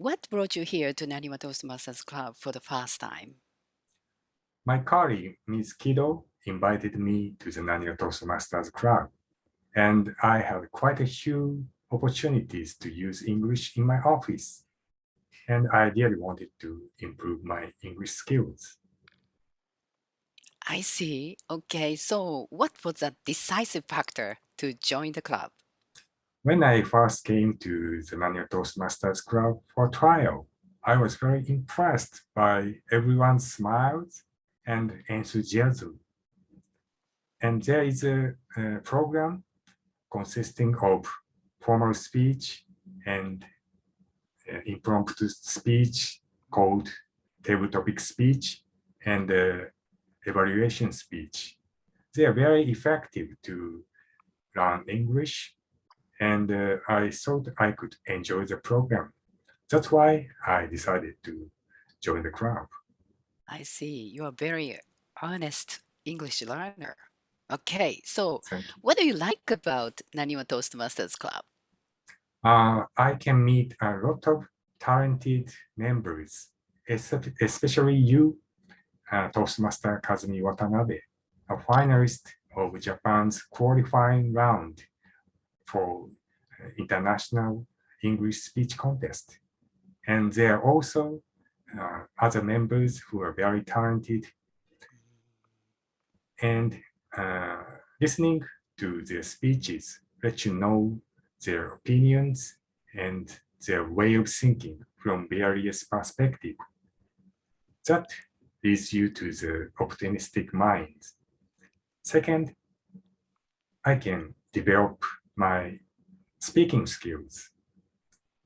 what brought you here to Naniwa Toastmasters Club for the first time? My colleague, Ms. Kido, invited me to the Naniwa Toastmasters Club, and I had quite a few opportunities to use English in my office, and I really wanted to improve my English skills. I see. Okay, so what was the decisive factor to join the club? When I first came to the Naniwa Toastmasters Club for trial, I was very impressed by everyone's smiles and enthusiasm. And there is a program consisting of formal speech and impromptu speech called table topic speech and evaluation speech. They are very effective to learn English, and I thought I could enjoy the program. That's why I decided to join the club. I see. You are very honest English learner. Okay, so Thank you. what do you like about Naniwa Toastmasters Club? I can meet a lot of talented members, especially you, Toastmaster Kazumi Watanabe, a finalist of Japan's qualifying round for international English speech contest. And there are also other members who are very talented, and listening to their speeches let you know their opinions and their way of thinking from various perspectives. That leads you to the optimistic mind. Second, I can develop my speaking skills.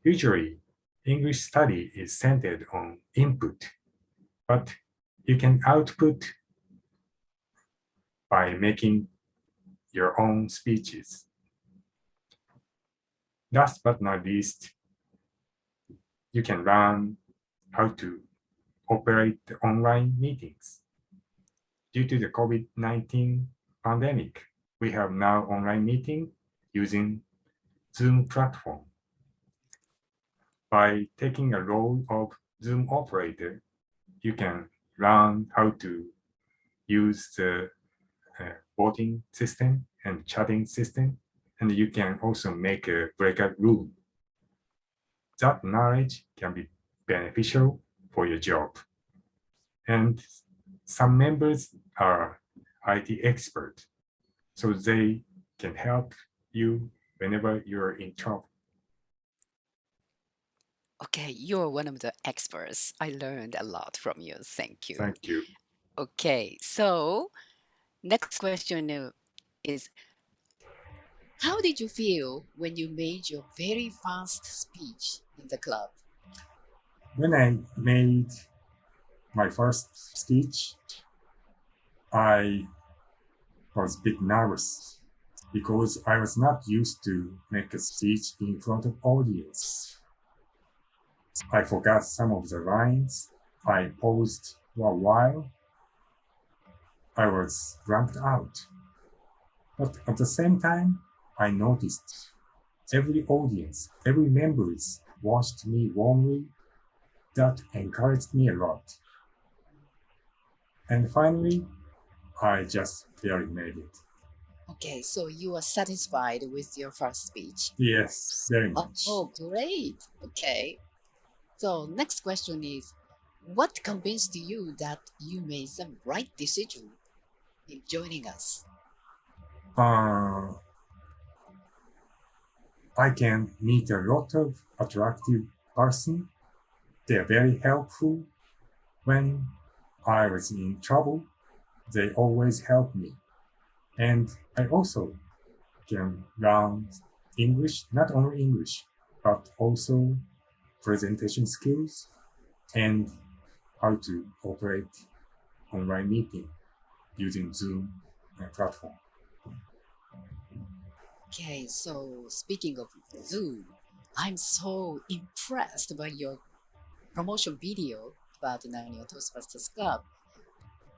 Usually, English study is centered on input, but you can output by making your own speeches. Last but not least, you can learn how to operate the online meetings. Due to the COVID-19 pandemic, we have now online meeting using Zoom platform. By taking a role of Zoom operator, you can learn how to use the voting system and chatting system, and you can also make a breakout room. That knowledge can be beneficial for your job. And some members are IT expert, so they can help you whenever you're in trouble. Okay, you're one of the experts. I learned a lot from you. Thank you. Thank you. Okay, so next question is how did you feel when you made your very first speech in the club? When I made my first speech, I was a bit nervous because I was not used to make a speech in front of audience. I forgot some of the lines. I paused for a while. I was blanked out. But at the same time, I noticed every audience, every members watched me warmly. That encouraged me a lot. And finally, I just barely made it. Okay, so you are satisfied with your first speech? Yes, very much. Oh, great. Okay. So next question is, what convinced you that you made the right decision in joining us? I can meet a lot of attractive person. They're very helpful. When I was in trouble, they always help me. And I also can learn English, not only English, but also presentation skills and how to operate online meeting using Zoom platform. Okay, so speaking of Zoom, I'm so impressed by your promotion video about Naniwa Toastmasters Club.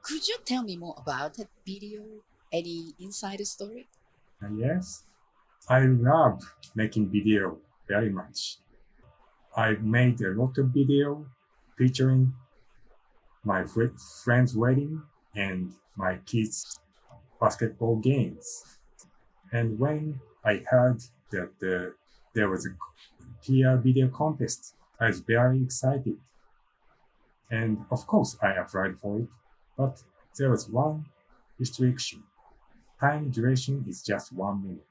Could you tell me more about that video? Any inside story? And yes, I love making video very much. I made a lot of video featuring my friend's wedding and my kids' basketball games. And when I heard that there was a PR video contest, I was very excited. And of course, I applied for it, but there was one restriction. Time duration is just 1 minute.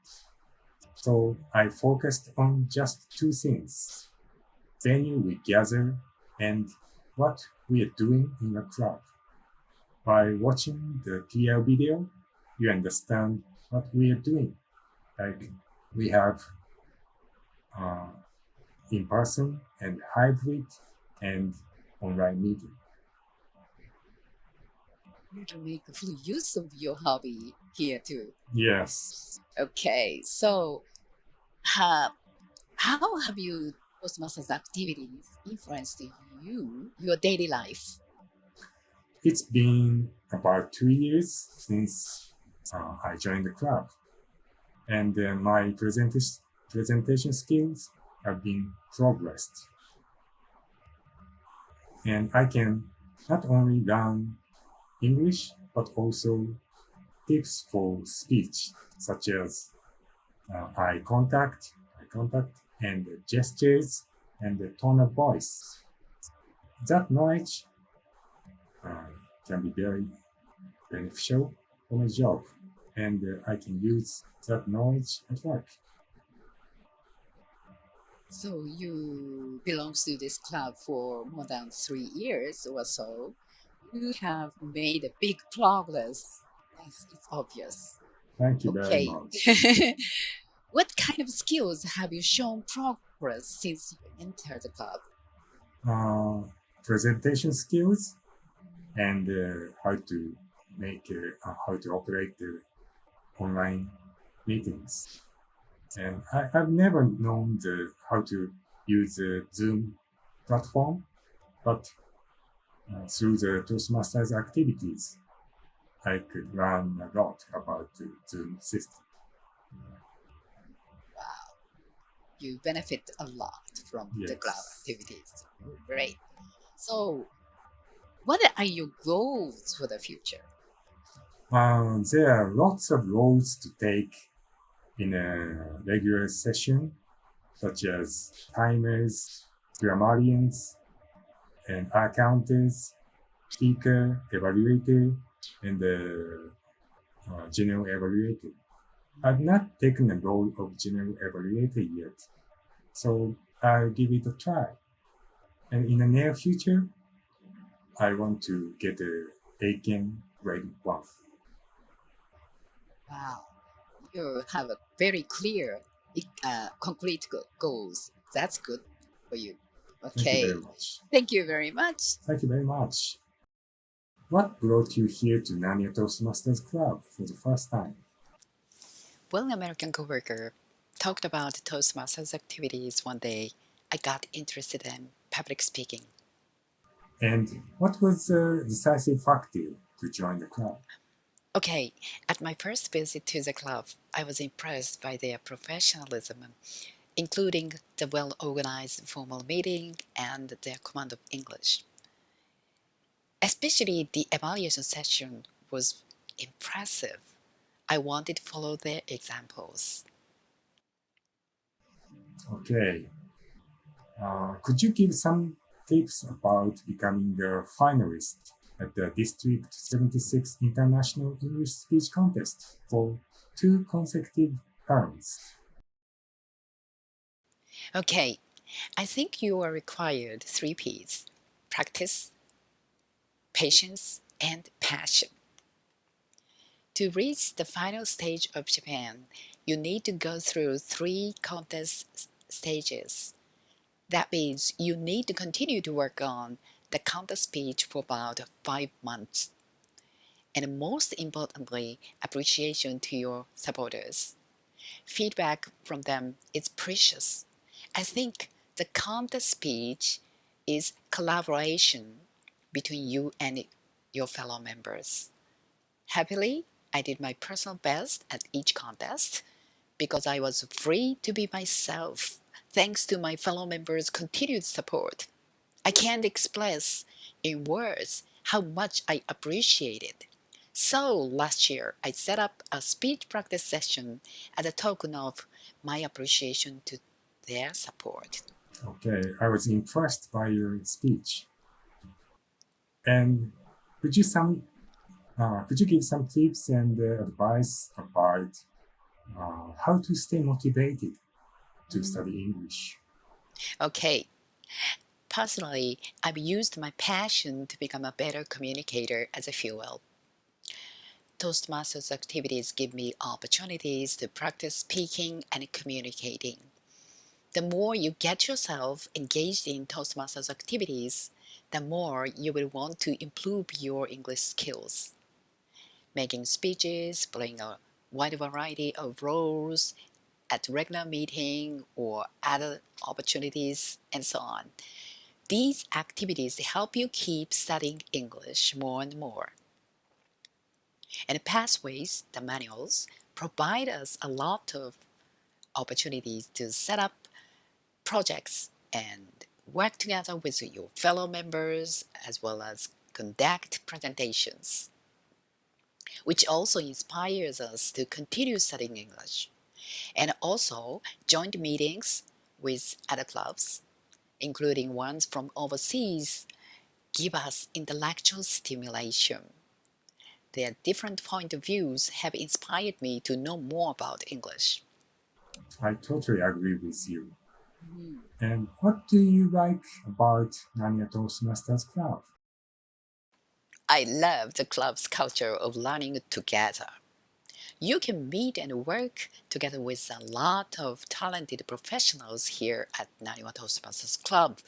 So I focused on just two things: venue we gather and what we are doing in the club. By watching the PR video, you understand what we are doing. Like we have in person and hybrid and online meeting. You can make full use of your hobby here too. Yes, Okay, so how have you Toastmasters activities influenced your daily life? it's been about 2 years since I joined the club, and my presentation skills have been progressed. And I can not only learn English but also tips for speech, such as eye contact, and gestures, and the tone of voice. That knowledge can be very beneficial for my job, and I can use that knowledge at work. So you belong to this club for more than 3 years or so. You have made a big progress. Yes, it's obvious. Thank you very Okay. much. What kind of skills have you shown progress since you entered the club? Presentation skills and how to how to operate the online meetings. And I've never known how to use the Zoom platform, but through the Toastmasters activities, I could learn a lot about the Zoom system. Wow, you benefit a lot from the club Yes. activities. Great. So, what are your goals for the future? There are lots of roles to take in a regular session, such as timers, grammarians, and accountants, speaker, evaluator, and the general evaluator. I've not taken the role of general evaluator yet, so I'll give it a try. And in the near future, I want to get a Aiken grade 1. Wow, you have a very clear, concrete goals. That's good for you. Thank you Okay, very much. thank you very much. Thank you very much. What brought you here to Naniwa Toastmasters Club for the first time? Well, an American coworker talked about Toastmasters activities one day. I got interested in public speaking. And what was the decisive factor to join the club? Okay, at my first visit to the club, I was impressed by their professionalism, including the well organized formal meeting and their command of English. Especially the evaluation session was impressive. I wanted to follow their examples. Okay. Could you give some tips about becoming a finalist at the District 76 International English Speech Contest for 2 consecutive terms? Okay, I think you are required 3 P's: practice, patience, and passion. To reach the final stage of Japan, you need to go through 3 contest stages. That means you need to continue to work on the contest speech for about 5 months. And most importantly, appreciation to your supporters. Feedback from them is precious. I think the contest speech is collaboration between you and your fellow members. Happily, I did my personal best at each contest because I was free to be myself Thanks to my fellow members' continued support, I can't express in words how much I appreciate it. So last year, I set up a speech practice session as a token of my appreciation to their support. Okay, I was impressed by your speech. And could you some could you give some tips and advice about how to stay motivated to study English? Okay, personally, I've used my passion to become a better communicator as a fuel. Toastmasters activities give me opportunities to practice speaking and communicating. The more you get yourself engaged in Toastmasters activities, the more you will want to improve your English skills. Making speeches, playing a wide variety of roles at regular meeting or other opportunities, and so on. These activities help you keep studying English more and more. And pathways, the manuals, provide us a lot of opportunities to set up projects and work together with your fellow members as well as conduct presentations, which also inspires us to continue studying English. And also joint meetings with other clubs, including ones from overseas, give us intellectual stimulation. Their different point of views have inspired me to know more about English. I totally agree with you. Mhm. And what do you like about Naniwa Toastmasters Club? I love the club's culture of learning together. You can meet and work together with a lot of talented professionals here at Naniwa Toastmasters Club.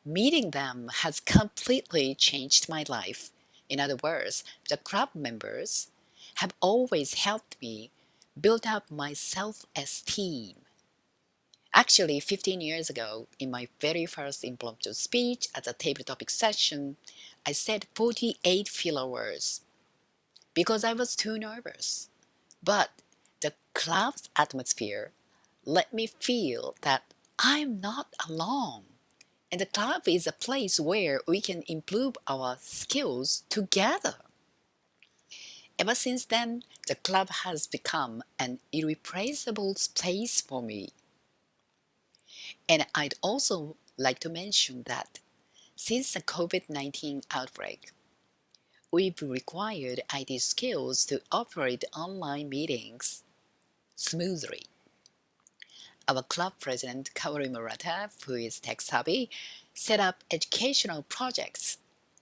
Meeting them has completely changed my life. In other words, the club members have always helped me build up my self-esteem. Actually, 15 years ago, in my very first impromptu speech at a table topic session, I said 48 filler words because I was too nervous. But the club's atmosphere let me feel that I'm not alone. And the club is a place where we can improve our skills together. Ever since then, the club has become an irreplaceable space for me. And I'd also like to mention that since the COVID-19 outbreak, we've required IT skills to operate online meetings smoothly. Our club president, Kaori Murata, who is tech savvy, set up educational projects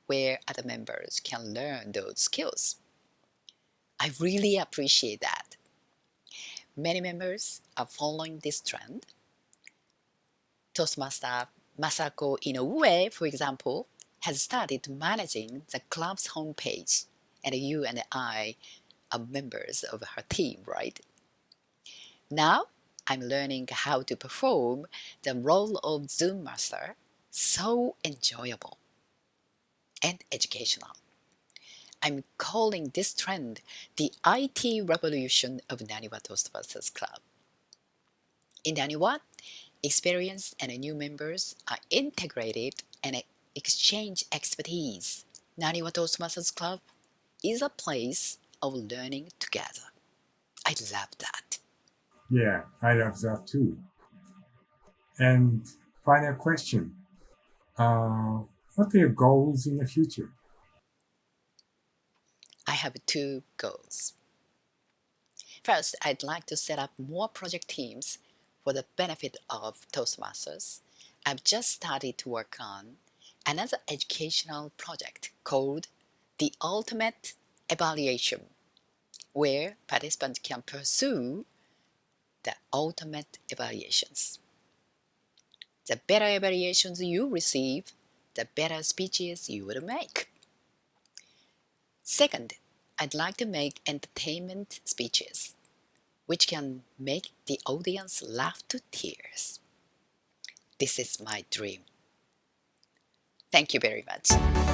where other members can learn those skills. I really appreciate that. Many members are following this trend. Toastmaster Masako Inoue, for example, has started managing the club's homepage, and you and I are members of her team, right? Now, I'm learning how to perform the role of Zoom master, so enjoyable and educational. I'm calling this trend the IT revolution of Naniwa Toastmasters Club. In Naniwa, experienced and new members are integrated and exchange expertise. Naniwa Toastmasters Club is a place of learning together. I love that. Yeah, I love that too. And final question. Uh, what are your goals in the future? I have two goals. First, I'd like to set up more project teams for the benefit of Toastmasters. I've just started to work on another educational project called The Ultimate Evaluation, where participants can pursue the ultimate evaluations. The better evaluations you receive, the better speeches you will make. Second, I'd like to make entertainment speeches which can make the audience laugh to tears. This is my dream. Thank you very much.